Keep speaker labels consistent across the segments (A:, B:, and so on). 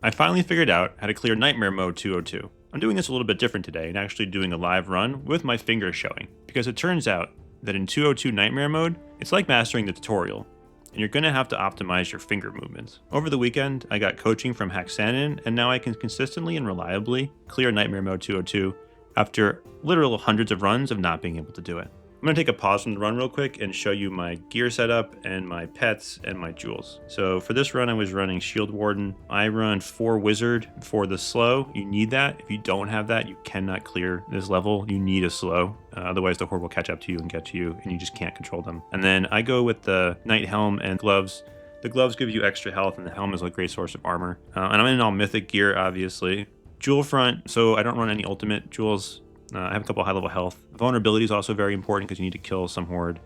A: I finally figured out how to clear Nightmare Mode 202. I'm doing this a little bit different today and actually doing a live run with my fingers showing, because it turns out that in 202 Nightmare Mode, it's like mastering the tutorial, and you're going to have to optimize your finger movements. Over the weekend, I got coaching from Haxkiting, and now I can consistently and reliably clear Nightmare Mode 202 after literal hundreds of runs of not being able to do it. I'm going to take a pause from the run real quick and show you my gear setup and my pets and my jewels. So for this run, I was running Shield Warden. I run 4 Wizard for the slow. You need that. If you don't have that, you cannot clear this level. You need a slow. Otherwise, the horde will catch up to you and get to you, and you just can't control them. And then I go with the Knight Helm and gloves. The gloves give you extra health, and the helm is a great source of armor. And I'm in all mythic gear, obviously. Jewel front, so I don't run any ultimate jewels. I have a couple high-level health. Vulnerability is also very important because you need to kill some horde.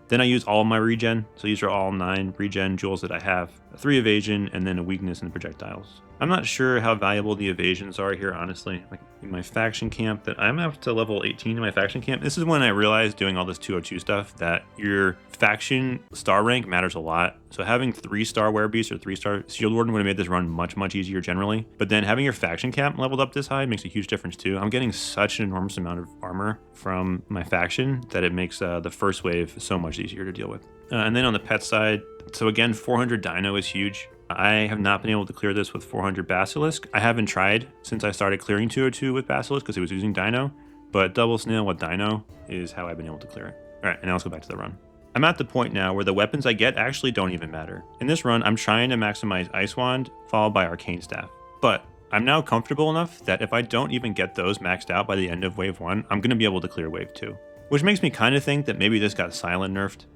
A: Then I use all my regen, so these are all 9 regen jewels that I have. 3 evasion, and then a weakness in the projectiles. I'm not sure how valuable the evasions are here, honestly. Like in my faction camp, that I'm up to level 18 in my faction camp. This is when I realized doing all this 202 stuff that your faction star rank matters a lot. So having 3-star Werebeast or 3-star Shield Warden would have made this run much easier generally. But then having your faction camp leveled up this high makes a huge difference too. I'm getting such an enormous amount of armor from my faction that it makes the first wave so much easier to deal with. And then on the pet side, so again, 400 Dino is huge. I have not been able to clear this with 400 Basilisk. I haven't tried since I started clearing 202 with Basilisk because it was using Dino, but double snail with Dino is how I've been able to clear it. All right, and now let's go back to the run. I'm at the point now where the weapons I get actually don't even matter. In this run, I'm trying to maximize Ice Wand followed by Arcane Staff, but I'm now comfortable enough that if I don't even get those maxed out by the end of Wave 1, I'm going to be able to clear Wave 2, which makes me kind of think that maybe this got silent nerfed,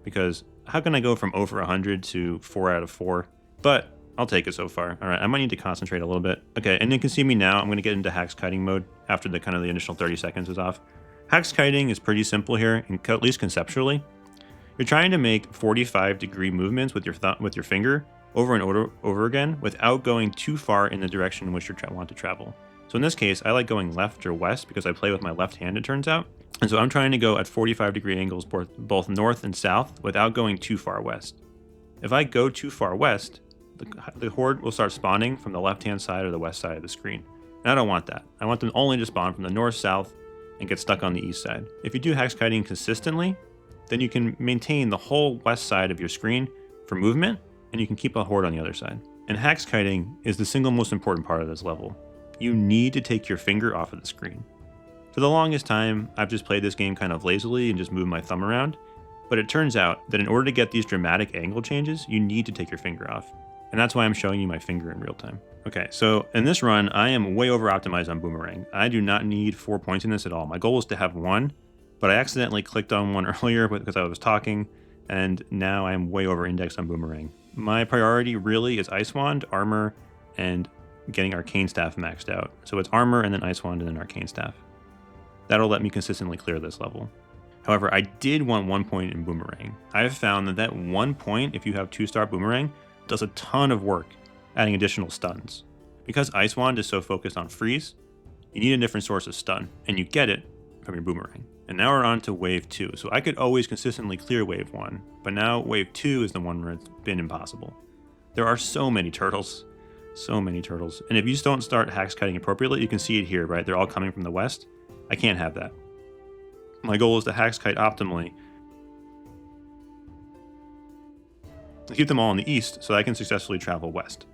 A: because how can I go from over 100 to 4 out of 4? But I'll take it so far. All right, I might need to concentrate a little bit. Okay, and you can see me now. I'm going to get into Haxkiting mode after the kind of the initial 30 seconds is off. Haxkiting is pretty simple here, and at least conceptually. You're trying to make 45-degree movements with your finger over and over again without going too far in the direction in which you want to travel. So in this case, I like going left or west because I play with my left hand, it turns out. And so I'm trying to go at 45-degree angles both north and south without going too far west. If I go too far west, the horde will start spawning from the left-hand side or the west side of the screen. And I don't want that. I want them only to spawn from the north, south, and get stuck on the east side. If you do Haxkiting consistently, then you can maintain the whole west side of your screen for movement, and you can keep a horde on the other side. And Haxkiting is the single most important part of this level. You need to take your finger off of the screen. For the longest time, I've just played this game kind of lazily and just moved my thumb around, but it turns out that in order to get these dramatic angle changes, you need to take your finger off. And that's why I'm showing you my finger in real time. Okay, so in this run, I am way over optimized on Boomerang. I do not need 4 points in this at all. My goal was to have 1, but I accidentally clicked on one earlier because I was talking, and now I'm way over indexed on Boomerang. My priority really is Ice Wand, Armor, and getting Arcane Staff maxed out. So it's Armor and then Ice Wand and then Arcane Staff. That'll let me consistently clear this level. However, I did want 1 point in Boomerang. I have found that 1 point, if you have 2-star Boomerang, does a ton of work adding additional stuns. Because Ice Wand is so focused on freeze, you need a different source of stun, and you get it from your Boomerang. And now we're on to Wave 2. So I could always consistently clear Wave 1, but now Wave 2 is the one where it's been impossible. There are so many turtles. So many turtles. And if you just don't start Haxkiting appropriately, you can see it here, right? They're all coming from the west. I can't have that. My goal is to Haxkite optimally to keep them all in the east so I can successfully travel west.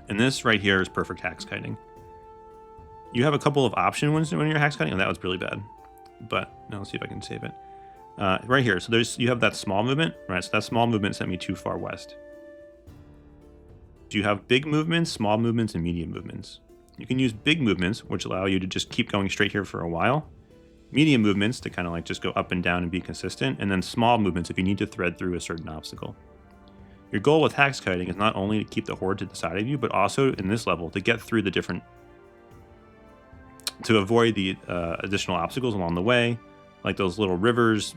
A: And this right here is perfect Haxkiting. You have a couple of option ones when you're Haxkiting, and that was really bad. But now let's see if I can save it. Right here, so you have that small movement, right? So that small movement sent me too far west. You have big movements, small movements, and medium movements. You can use big movements, which allow you to just keep going straight here for a while. Medium movements to kind of like just go up and down and be consistent, and then small movements if you need to thread through a certain obstacle. Your goal with Haxkiting is not only to keep the horde to the side of you, but also in this level to get through to avoid the additional obstacles along the way, like those little rivers,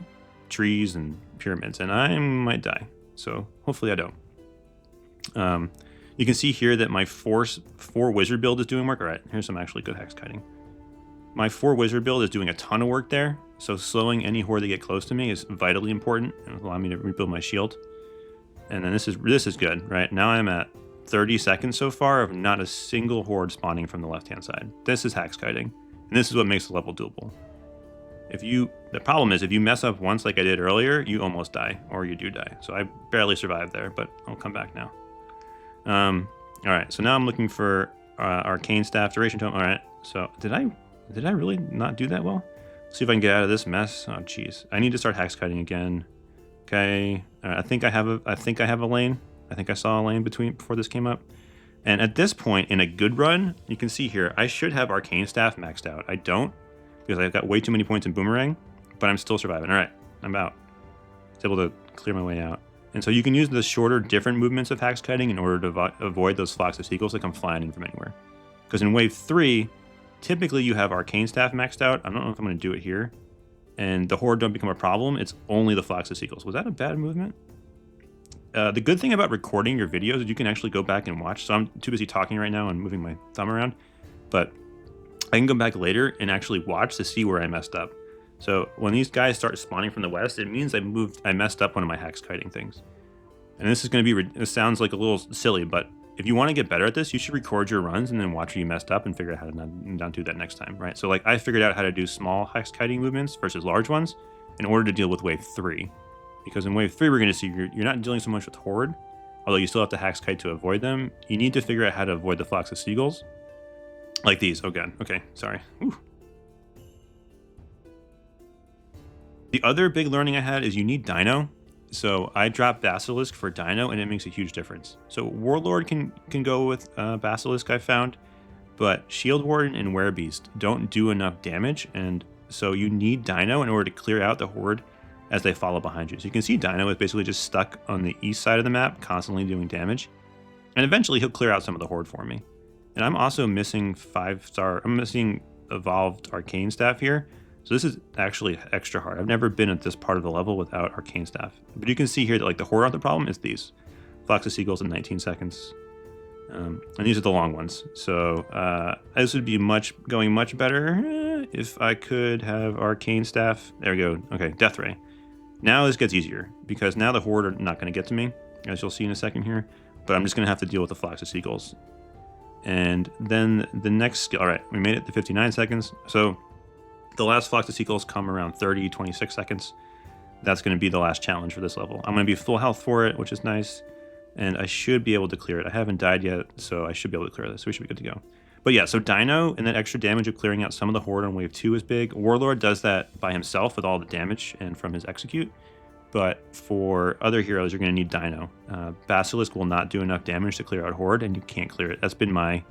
A: trees, and pyramids. And I might die, so hopefully I don't. You can see here that my 4 wizard build is doing work. All right, here's some actually good Haxkiting. My 4 wizard build is doing a ton of work there, so slowing any horde that get close to me is vitally important and allow me to rebuild my shield. And then this is good, right? Now I'm at 30 seconds so far of not a single horde spawning from the left-hand side. This is Haxkiting, and this is what makes the level doable. The problem is if you mess up once like I did earlier, you almost die, or you do die. So I barely survived there, but I'll come back now. All right, so now I'm looking for Arcane Staff, Duration Tome. All right, so did I really not do that well? Let's see if I can get out of this mess. Oh, jeez. I need to start Haxkiting again. Okay, I think I have a lane. I think I saw a lane before this came up. And at this point, in a good run, you can see here, I should have Arcane Staff maxed out. I don't, because I've got way too many points in Boomerang, but I'm still surviving. All right, I'm out. I was able to clear my way out. And so you can use the shorter, different movements of Haxkiting in order to avoid those flocks of seagulls that come flying in from anywhere. Because in wave 3, typically you have Arcane Staff maxed out. I don't know if I'm going to do it here. And the horde don't become a problem. It's only the flocks of seagulls. Was that a bad movement? The good thing about recording your videos is you can actually go back and watch. So I'm too busy talking right now and moving my thumb around. But I can go back later and actually watch to see where I messed up. So when these guys start spawning from the west, it means I messed up one of my Haxkiting things. And this is going to be, it sounds like a little silly, but if you want to get better at this, you should record your runs and then watch where you messed up and figure out how to not do that next time, right? So like I figured out how to do small Haxkiting movements versus large ones in order to deal with wave 3. Because in wave 3, we're going to see you're not dealing so much with horde, although you still have to Haxkite to avoid them. You need to figure out how to avoid the flocks of seagulls. Like these. Oh god. Okay, sorry. Ooh. The other big learning I had is you need Dino. So I dropped Basilisk for Dino, and it makes a huge difference. So Warlord can go with Basilisk, I found, but Shield Warden and Werebeast don't do enough damage, and so you need Dino in order to clear out the horde as they follow behind you. So you can see Dino is basically just stuck on the east side of the map, constantly doing damage, and eventually he'll clear out some of the horde for me. And I'm also missing 5-star, I'm missing evolved Arcane Staff here. So this is actually extra hard. I've never been at this part of the level without Arcane Staff. But you can see here that like the horde aren't the problem, it's these. Flocks of seagulls in 19 seconds. And these are the long ones. So this would be going much better if I could have Arcane Staff. There we go. Okay, Death Ray. Now this gets easier because now the horde are not going to get to me, as you'll see in a second here. But I'm just going to have to deal with the flocks of seagulls. And then the next skill, all right, we made it to 59 seconds. So the last flocks of seagulls come around 30, 26 seconds. That's going to be the last challenge for this level. I'm going to be full health for it, which is nice. And I should be able to clear it. I haven't died yet, so I should be able to clear this. So we should be good to go. But yeah, so Dino and that extra damage of clearing out some of the horde on wave 2 is big. Warlord does that by himself with all the damage and from his execute. But for other heroes, you're going to need Dino. Basilisk will not do enough damage to clear out horde, and you can't clear it. That's been my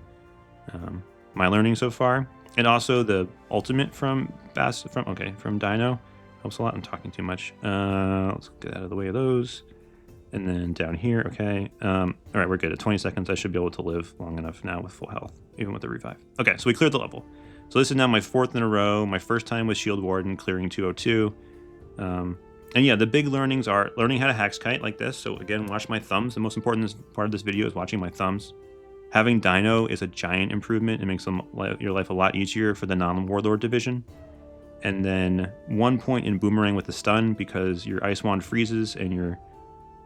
A: learning so far. And also the ultimate from Dino helps a lot. I'm talking too much. Let's get out of the way of those. And then down here, okay. All right, we're good. At 20 seconds, I should be able to live long enough now with full health, even with the revive. Okay, so we cleared the level. So this is now my 4th in a row. My first time with Shield Warden, clearing 202. And yeah, the big learnings are learning how to Haxkite like this. So again, watch my thumbs. The most important part of this video is watching my thumbs. Having Dino is a giant improvement. It makes your life a lot easier for the non-Warlord division. And then 1 point in Boomerang with the stun because your Ice Wand freezes and your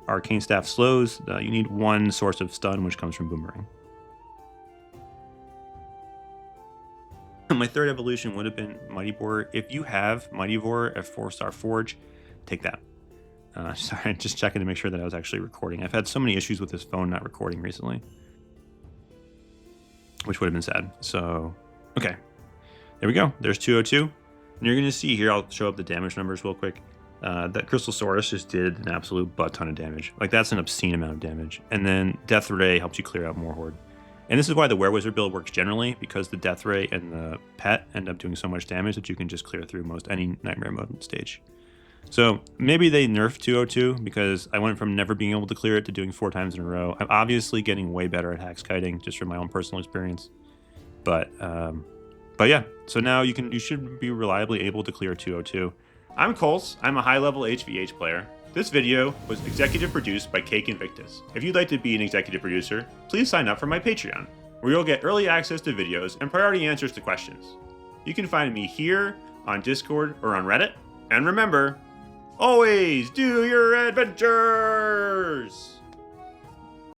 A: Arcane Staff slows. You need 1 source of stun, which comes from Boomerang. My 3rd evolution would have been Mighty Boar. If you have Mighty Boar at 4-star Forge, take that. Sorry, just checking to make sure that I was actually recording. I've had so many issues with this phone not recording recently, which would have been sad. So, okay. There we go. There's 202. And you're going to see here, I'll show up the damage numbers real quick. That Crystalsaurs just did an absolute butt ton of damage. Like, that's an obscene amount of damage. And then Death Ray helps you clear out more horde. And this is why the Werewizard build works generally, because the Death Ray and the Pet end up doing so much damage that you can just clear through most any Nightmare mode stage. So maybe they nerfed 202 because I went from never being able to clear it to doing 4 times in a row. I'm obviously getting way better at Haxkiting just from my own personal experience. But yeah, so now you should be reliably able to clear 202. I'm Coles. I'm a high-level HvH player. This video was executive produced by Cake Invictus. If you'd like to be an executive producer, please sign up for my Patreon, where you'll get early access to videos and priority answers to questions. You can find me here, on Discord, or on Reddit. And remember, always do your adventures!